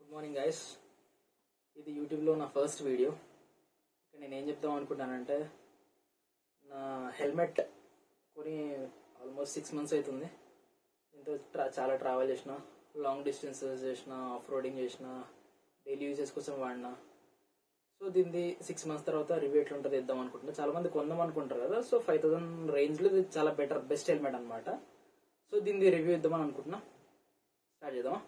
Good morning guys. ఇది యూట్యూబ్లో నా ఫస్ట్ వీడియో. నేను ఏం చెప్దాం అనుకుంటానంటే, నా హెల్మెట్ కొని ఆల్మోస్ట్ 6 months అవుతుంది. దీంతో చాలా ట్రావెల్ చేసిన, లాంగ్ డిస్టెన్సెస్ చేసిన, ఆఫ్ రోడింగ్ చేసిన, డైలీ యూజెస్ కోసం వాడినా. సో దీన్ని 6 months తర్వాత రివ్యూ ఎట్లా ఉంటుంది ఇద్దాం అనుకుంటున్నా. చాలా మంది కొందాం అనుకుంటారు కదా. సో 5000 రేంజ్లో ఇది చాలా బెస్ట్ హెల్మెట్ అనమాట. సో దీన్ని రివ్యూ ఇద్దామని అనుకుంటున్నా. స్టార్ట్ చేద్దామా?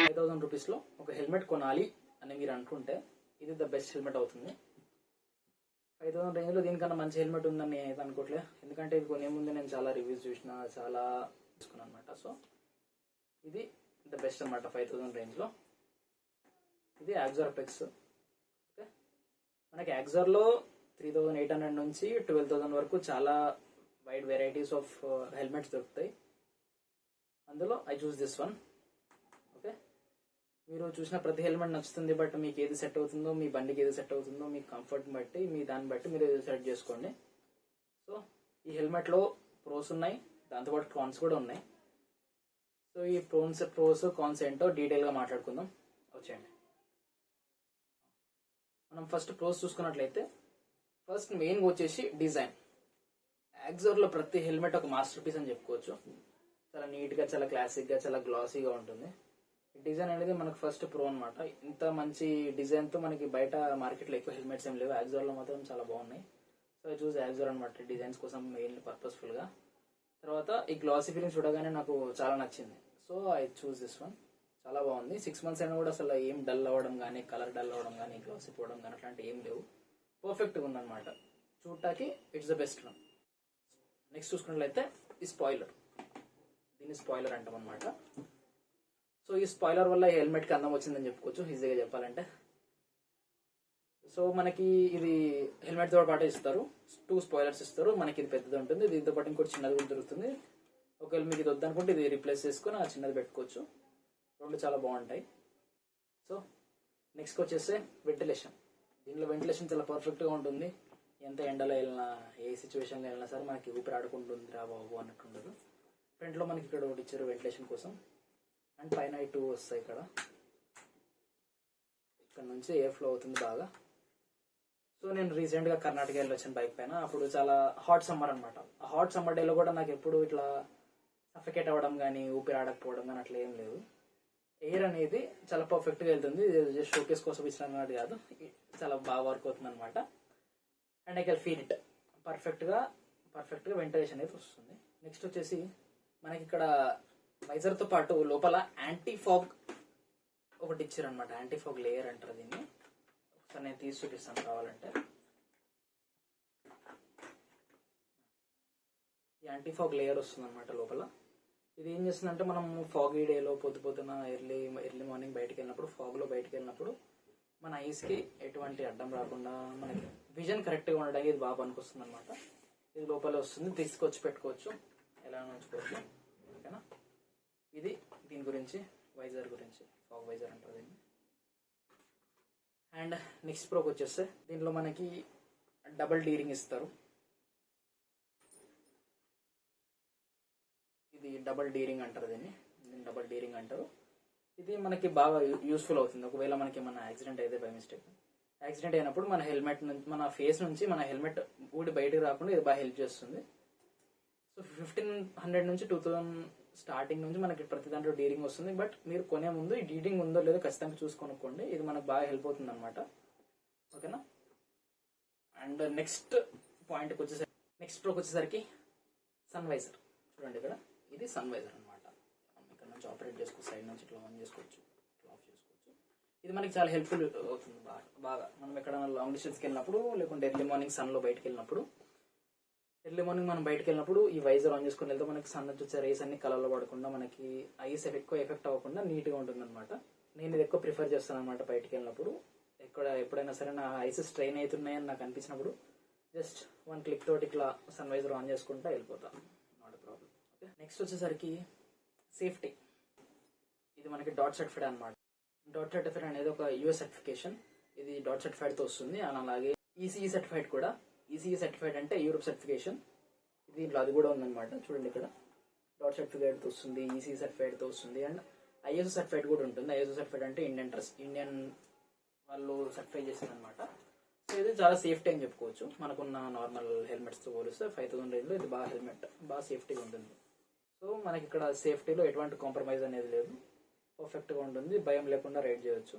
5000 రూపీస్లో ఒక హెల్మెట్ కొనాలి అని మీరు అనుకుంటే ఇది ద బెస్ట్ హెల్మెట్ అవుతుంది. 5000 రేంజ్లో దీనికన్నా మంచి హెల్మెట్ ఉందని నేను అయితే అనుకోవట్లేదు. ఎందుకంటే ఇది కొనే ముందు నేను చాలా రివ్యూస్ చూసిన, చాలా తీసుకున్నాను అనమాట. సో ఇది ద బెస్ట్ అనమాట 5000 రేంజ్లో. ఇది యాక్జార్ అపెక్స్. ఓకే, మనకి యాక్జార్లో 3800 నుంచి 12000 వరకు చాలా వైడ్ వెరైటీస్ ఆఫ్ హెల్మెట్స్ దొరుకుతాయి. అందులో I choose this one. Okay, మీరు చూసిన ప్రతి హెల్మెట్ నచ్చుతుంది, బట్ మీకు ఏది సెట్ అవుతుందో, మీ బండికి ఏది సెట్ అవుతుందో, మీ కంఫర్ట్ని బట్టి, మీ దాన్ని బట్టి మీరు సెలెక్ట్ చేసుకోండి. సో ఈ హెల్మెట్లో ప్రోస్ ఉన్నాయి, దాంతోపాటు కాన్స్ కూడా ఉన్నాయి. సో ఈ ప్రోస్ కాన్స్ ఏంటో డీటెయిల్గా మాట్లాడుకుందాం. వచ్చేయండి. మనం ఫస్ట్ ప్రోస్ చూసుకున్నట్లయితే, ఫస్ట్ మెయిన్గా వచ్చేసి డిజైన్. యాక్జార్లో ప్రతి హెల్మెట్ ఒక మాస్టర్ పీస్ అని చెప్పుకోవచ్చు. చాలా నీట్గా, చాలా క్లాసిక్గా, చాలా గ్లాసీగా ఉంటుంది. డిజైన్ అనేది మనకు ఫస్ట్ ప్రో అనమాట. ఇంత మంచి డిజైన్తో మనకి బయట మార్కెట్లో ఎక్కువ హెల్మెట్స్ ఏం లేవు. యాక్జార్లో మాత్రం చాలా బాగున్నాయి. సో ఐ చూస్ యాక్జార్ అనమాట డిజైన్స్ కోసం, మెయిన్ పర్పస్ఫుల్గా. తర్వాత ఈ గ్లాసీ ఫీలింగ్ చూడగానే నాకు చాలా నచ్చింది. So I choose this one. చాలా బాగుంది. 6 months అయినా కూడా అసలు ఏం డల్ అవ్వడం కానీ, కలర్ డల్ అవ్వడం కానీ, గ్లాసీ పోవడం కానీ అట్లాంటి ఏం లేవు. పర్ఫెక్ట్గా ఉందన్నమాట. చూడటానికి it's the best one. Next చూసుకున్నట్లయితే ఈ స్పాయిలర్. దీన్ని స్పాయిలర్ అంటాం అనమాట. సో ఈ స్పాయిలర్ వల్ల ఈ హెల్మెట్కి అందం వచ్చిందని చెప్పుకోవచ్చు, ఈజీగా చెప్పాలంటే. సో మనకి ఇది హెల్మెట్తో పాటు ఇస్తారు. 2 స్పాయిలర్స్ ఇస్తారు. మనకి ఇది పెద్దది ఉంటుంది, దీంతో పాటు ఇంకోటి చిన్నది కూడా దొరుకుతుంది. ఒకవేళ మీకు ఇది వద్దనుకుంటే ఇది రీప్లేస్ చేసుకుని ఆ చిన్నది పెట్టుకోవచ్చు. రెండు చాలా బాగుంటాయి. సో నెక్స్ట్ వచ్చేసి వెంటిలేషన్. దీనిలో వెంటిలేషన్ చాలా పర్ఫెక్ట్గా ఉంటుంది. ఎంత ఎండలో వెళ్ళినా, ఏ సిచ్యువేషన్లో వెళ్ళినా సరే మనకి ఊపిరి ఆడుకుంటుంది రా బాబు అన్నట్టు ఉండదు. ఫ్రంట్లో మనకి ఇక్కడ ఒకటి ఇచ్చారు వెంటిలేషన్ కోసం. అండ్ పైన 2 వస్తాయి. ఇక్కడ నుంచి ఎయిర్ ఫ్లో అవుతుంది బాగా. సో నేను రీసెంట్గా కర్ణాటక వెళ్ళి వచ్చాను బైక్ పైన. అప్పుడు చాలా హాట్ సమ్మర్ అనమాట. ఆ హాట్ సమ్మర్ డేలో కూడా నాకు ఎప్పుడు ఇట్లా సఫికేట్ అవ్వడం కానీ, ఊపిరి ఆడకపోవడం కానీ అట్లా ఏం లేదు. ఎయిర్ అనేది చాలా పర్ఫెక్ట్గా వెళ్తుంది. జస్ట్ షోకేస్ కోసం ఇచ్చిన కాదు, చాలా బాగా వర్క్ అవుతుంది అనమాట. And I can feel it. పర్ఫెక్ట్గా వెంటిలేషన్ అయితే వస్తుంది. నెక్స్ట్ వచ్చేసి మనకి ఇక్కడ వైజర్తో పాటు లోపల యాంటీ ఫాగ్ ఒకటి ఇచ్చారనమాట. యాంటీ ఫాగ్ లేయర్ అంటారు దీన్ని. ఒకసారి నేను తీసి చూపిస్తాను కావాలంటే. ఈ యాంటీ ఫాగ్ లేయర్ వస్తుంది అనమాట లోపల. ఇది ఏం చేస్తుందంటే, మనం ఫాగీ డేలో పొద్దున ఎర్లీ మార్నింగ్ బయటకు వెళ్ళినప్పుడు, ఫాగ్లో బయటకు వెళ్ళినప్పుడు మన ఐస్కి ఎటువంటి అడ్డం రాకుండా మనకి విజన్ కరెక్ట్గా ఉండడానికి ఇది బాగా పనికొస్తుంది అనమాట. ఇది లోపల వస్తుంది, తీసుకొచ్చి పెట్టుకోవచ్చు, ఎలా ఉంచుకోవచ్చు. ఓకేనా, ఇది దీని గురించి, వైజర్ గురించి. ఫాగ్ వైజర్ అంటారు దీన్ని. అండ్ నెక్స్ట్ ప్రోకి వచ్చేస్తే, దీనిలో మనకి డబుల్ డీరింగ్ ఇస్తారు. ఇది డబుల్ డీరింగ్ అంటారు దీన్ని. డబుల్ డీరింగ్ అంటారు. ఇది మనకి బాగా యూస్ఫుల్ అవుతుంది. ఒకవేళ మనకి ఏమన్నా యాక్సిడెంట్ అయితే బై మిస్టేక్, యాక్సిడెంట్ అయినప్పుడు మన హెల్మెట్ నుంచి, మన ఫేస్ నుంచి మన హెల్మెట్ ఊడి బయటకు రాకుండా ఇది బాగా హెల్ప్ చేస్తుంది. సో 1500 నుంచి 2000 స్టార్టింగ్ నుంచి మనకి ప్రతి దాంట్లో డీరింగ్ వస్తుంది. బట్ మీరు కొనే ముందు ఈ డీరింగ్ ఉందో లేదో ఖచ్చితంగా చూసుకొనుకోండి. ఇది మనకు బాగా హెల్ప్ అవుతుంది అనమాట. ఓకేనా. అండ్ నెక్స్ట్ పాయింట్కి వచ్చేసరికి, నెక్స్ట్ ప్రోకి వచ్చేసరికి సన్ వైజర్. చూడండి ఇక్కడ, ఇది సన్ వైజర్ అనమాట. ఇక్కడ నుంచి ఆపరేట్ చేసుకోవచ్చు, సైడ్ నుంచి ఇట్లా ఆన్ చేసుకోవచ్చు, ఇట్లా ఆఫ్ చేసుకోవచ్చు. ఇది మనకి చాలా హెల్ప్ఫుల్ అవుతుంది బాగా. మనం ఎక్కడైనా లాంగ్ డిస్టెన్స్కి వెళ్ళినప్పుడు, లేకుంటే ఎర్లీ మార్నింగ్ సన్లో బయటకు వెళ్ళినప్పుడు, ఈ వైజర్ ఆన్ చేసుకుని వెళ్తే మనకి సన్ నుంచి వచ్చే రేస్ అన్ని కలర్లో పడకుండా, మనకి ఐస్ ఎక్కువ ఎఫెక్ట్ అవ్వకుండా నీట్గా ఉంటుంది అనమాట. నేను ఇది ఎక్కువ ప్రిఫర్ చేస్తాను అనమాట బయటకు వెళ్ళినప్పుడు. ఎప్పుడైనా సరే నా ఐస్ స్ట్రెయిన్ అవుతున్నాయని నాకు అనిపించినప్పుడు జస్ట్ 1 click తోటి ఇట్లా సన్ వైజర్ ఆన్ చేసుకుంటా వెళ్ళిపోతాను. Not a problem. Okay, next వచ్చేసరికి సేఫ్టీ. ఇది మనకి డాట్ సర్టిఫైడ్ అనమాట. డాట్ సర్టిఫైడ్ అనేది ఒక యూఎస్ సర్టిఫికేషన్. ఇది డాట్ సర్టిఫైడ్తో వస్తుంది. అండ్ అలాగే ఈసీఈ సర్టిఫైడ్ కూడా. ఈసీఈ సర్టిఫైడ్ అంటే యూరోప్ సర్టిఫికేషన్. దీంట్లో అది కూడా ఉందన్నమాట. చూడండి ఇక్కడ డాట్ సర్టిఫికేట్తో వస్తుంది, ఈసీ సర్టిఫైడ్తో వస్తుంది, అండ్ ఐఎస్ఓ సర్టిఫైడ్ కూడా ఉంటుంది. ఐఎస్ఓ సర్టిఫైడ్ అంటే ఇండియన్ వాళ్ళు సర్టిఫై చేసింది అనమాట. సో ఇది చాలా సేఫ్టీ అని చెప్పుకోవచ్చు. మనకున్న నార్మల్ హెల్మెట్స్తో పోలిస్తే 5000 రేంజ్లో ఇది బాగా సేఫ్టీగా ఉంటుంది. సో మనకి ఇక్కడ సేఫ్టీలో ఎటువంటి కాంప్రమైజ్ అనేది లేదు, పర్ఫెక్ట్గా ఉంటుంది, భయం లేకుండా రైడ్ చేయొచ్చు.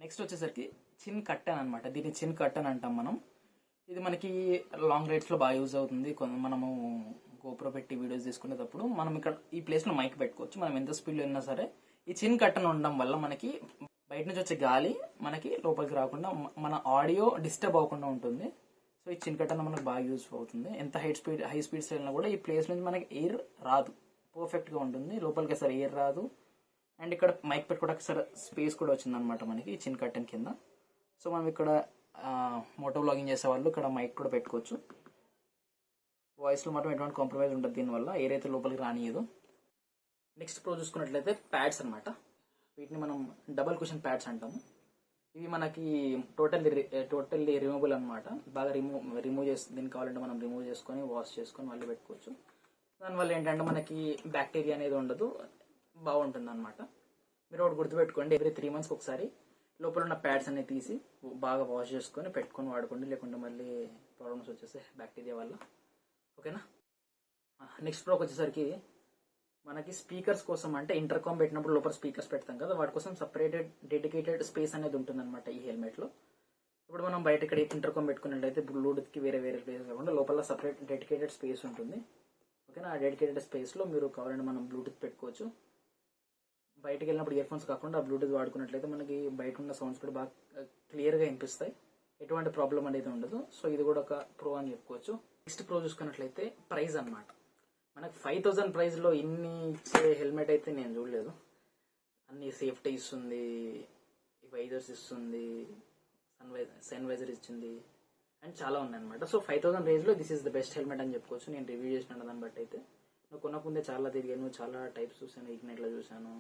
నెక్స్ట్ వచ్చేసరికి చిన్ కట్టన్ అనమాట. దీన్ని చిన్ కట్టన్ అంటాం మనం. ఇది మనకి లాంగ్ రైడ్స్లో బాగా యూజ్ అవుతుంది. మనము గోప్రో పెట్టి వీడియోస్ తీసుకునేటప్పుడు మనం ఇక్కడ ఈ ప్లేస్లో మైక్ పెట్టుకోవచ్చు. మనం ఎంత స్పీడ్లో వెళ్ళినా సరే ఈ చిన్ కట్టన్ ఉండడం వల్ల మనకి బయట నుంచి వచ్చే గాలి మనకి లోపలికి రాకుండా మన ఆడియో డిస్టర్బ్ అవ్వకుండా ఉంటుంది. సో ఈ చిన్ కట్టన్ మనకు బాగా యూజ్ అవుతుంది. ఎంత హై స్పీడ్స్ వెళ్ళినా కూడా ఈ ప్లేస్ నుంచి మనకి ఎయిర్ రాదు, పర్ఫెక్ట్గా ఉంటుంది. లోపలికి అసలు ఎయిర్ రాదు. అండ్ ఇక్కడ మైక్ పెట్టుకోవడానికి సరే స్పేస్ కూడా వచ్చిందనమాట మనకి ఈ చిన్ కట్టన్ కింద. సో మనం ఇక్కడ మోటో వ్లాగింగ్ చేసే వాళ్ళు ఇక్కడ మైక్ కూడా పెట్టుకోవచ్చు. వాయిస్లో మాత్రం ఎటువంటి కాంప్రమైజ్ ఉంటుంది దీనివల్ల, ఎయిర్ అయితే లోపలికి రానియదు. నెక్స్ట్ ప్రో చూసుకున్నట్లయితే ప్యాడ్స్ అనమాట. వీటిని మనం డబల్ కుషన్ ప్యాడ్స్ అంటాము. ఇవి మనకి టోటల్లీ రిమూవబుల్ అనమాట. బాగా రిమూవ్ చేసి దీనికి కావాలంటే మనం రిమూవ్ చేసుకొని వాష్ చేసుకొని మళ్ళీ పెట్టుకోవచ్చు. దానివల్ల ఏంటంటే మనకి బ్యాక్టీరియా అనేది ఉండదు, బాగుంటుంది అనమాట. మీరు ఒకటి గుర్తుపెట్టుకోండి, ఎవ్రీ 3 months ఒకసారి లోపల ఉన్న ప్యాడ్స్ అన్ని తీసి బాగా వాష్ చేసుకొని పెట్టుకొని వాడుకోండి, లేకుంటే మళ్ళీ ప్రాబ్లమ్స్ వచ్చేస్తాయి బ్యాక్టీరియా వల్ల. ఓకేనా. నెక్స్ట్ ప్రోకి వచ్చేసరికి మనకి స్పీకర్స్ కోసం, అంటే ఇంటర్కామ్ పెట్టినప్పుడు లోపల స్పీకర్స్ పెడతాం కదా, వాటి కోసం సపరేటెడ్ డెడికేటెడ్ స్పేస్ అనేది ఉంటుంది అనమాట ఈ హెల్మెట్లో. ఇప్పుడు మనం బయట ఇక్కడ ఇంటర్కామ్ పెట్టుకున్నట్లయితే బ్లూటూత్కి వేరే ప్లేస్ కాకుండా లోపల సపరేట్ డెడికేటెడ్ స్పేస్ ఉంటుంది. ఓకేనా. ఆ డెడికేటెడ్ స్పేస్లో మీరు కావాలంటే మనం బ్లూటూత్ పెట్టుకోవచ్చు. బయటకు వెళ్ళినప్పుడు ఇయర్ ఫోన్స్ కాకుండా బ్లూటూత్ వాడుకున్నట్లయితే మనకి బయట ఉన్న సౌండ్స్ కూడా బాగా క్లియర్గా వినిపిస్తాయి, ఎటువంటి ప్రాబ్లం అనేది ఉండదు. సో ఇది కూడా ఒక ప్రో అని చెప్పుకోవచ్చు. నెక్స్ట్ ప్రో చూసుకున్నట్లయితే ప్రైస్ అనమాట. మనకు 5000 ప్రైస్లో ఇన్ని ఇచ్చే హెల్మెట్ అయితే నేను చూడలేదు. అన్ని సేఫ్టీ ఇస్తుంది, వైజర్స్ ఇస్తుంది, సన్ వైజర్ ఇచ్చింది, అండ్ చాలా ఉన్నాయి అనమాట. సో 5000 రేంజ్లో this is the best helmet అని చెప్పుకోవచ్చు. నేను రివ్యూ చేసిన దాన్ని బట్టి అయితే నువ్వు కొనకుందే చాలా తిరిగాను, చాలా టైప్స్ చూసాను, ఇగ్నైట్లో చూసాను,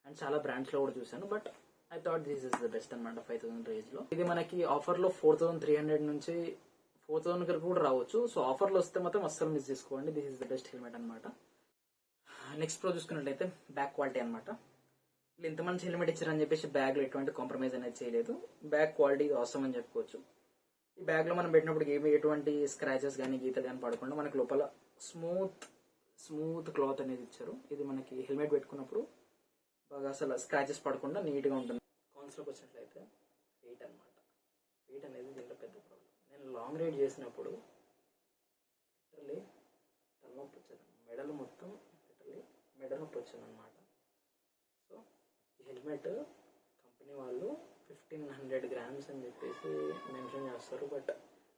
అండ్ చాలా బ్రాండ్స్లో కూడా చూసాను. But I thought this is the best అనమాట 5000 రేంజ్లో. ఇది మనకి ఆఫర్లో 4300 నుంచి 4000 వరకు కూడా రావచ్చు. సో ఆఫర్లో వస్తే మాత్రం అస్సలు మిస్ చేసుకోండి. This is the best helmet అనమాట. నెక్స్ట్ ప్రో చూసుకున్నట్లయితే బ్యాక్ క్వాలిటీ అనమాట. వీళ్ళు ఇంత మంచి హెల్మెట్ ఇచ్చారని చెప్పేసి బ్యాగ్లో ఎటువంటి కాంప్రమైజ్ అనేది చేయలేదు. బ్యాక్ క్వాలిటీ అవసరం అని చెప్పుకోవచ్చు. ఈ బ్యాగ్లో మనం పెట్టినప్పుడు ఎటువంటి స్క్రాచెస్ కానీ గీతలు కానీ పడకుండా మనకి లోపల స్మూత్ క్లాత్ అనేది ఇచ్చారు. ఇది మనకి హెల్మెట్ పెట్టుకున్నప్పుడు బాగా అసలు స్క్రాచెస్ పడకుండా నీట్గా ఉంటుంది. కాన్స్లోకి వచ్చినట్లయితే వెయిట్ అనమాట. వెయిట్ అనేది దీంట్లో పెద్ద ప్రాబ్లం. నేను లాంగ్ రైడ్ చేసినప్పుడు లిటరలీ తలనొప్పి వచ్చేది, మెడలు మొత్తం లిటరలీ మెడ నొప్పి వచ్చేది అనమాట. సో ఈ హెల్మెట్ కంపెనీ వాళ్ళు 1500 grams అని చెప్పేసి మెన్షన్ చేస్తారు. బట్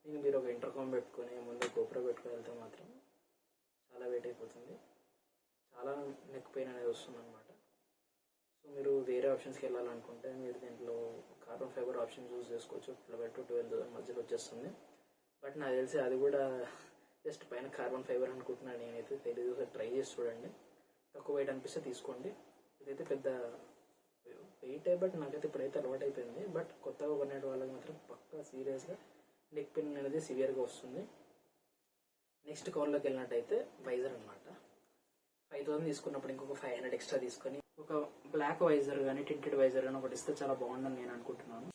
నేను మీరు ఒక ఇంటర్కామ్ పెట్టుకొని ముందు గోప్రో పెట్టుకొని వెళ్తే మాత్రం చాలా వెయిట్ అయిపోతుంది, చాలా నెక్ పెయిన్ అనేది వస్తుంది అనమాట. సో మీరు వేరే ఆప్షన్స్కి వెళ్ళాలనుకుంటే మీరు దీంట్లో కార్బన్ ఫైబర్ ఆప్షన్ యూజ్ చేసుకోవచ్చు. 12 to 12 మధ్యలో వచ్చేస్తుంది. బట్ నాకు తెలిసి అది కూడా జస్ట్ పైన కార్బన్ ఫైబర్ అనుకుంటున్నాను నేనైతే, తెలియదు. ఒకసారి ట్రై చేసి చూడండి, తక్కువ వెయిట్ అనిపిస్తే తీసుకోండి. ఇదైతే పెద్ద వెయిట్, బట్ నాకైతే ఇప్పుడైతే అలవాటు అయిపోయింది. బట్ కొత్తగా కొనే వాళ్ళకి మాత్రం పక్కా సీరియస్గా నెక్ పెయిన్ అనేది సివియర్గా వస్తుంది. నెక్స్ట్ కవర్లోకి వెళ్ళినట్టయితే వైజర్ అనమాట. 5000 తీసుకున్నప్పుడు ఇంకొక 500 ఎక్స్ట్రా తీసుకొని ఒక బ్లాక్ వైజర్ కానీ టింటెడ్ వైజర్ కానీ ఒకటి ఇస్తే చాలా బాగుందని నేను అనుకుంటున్నాను.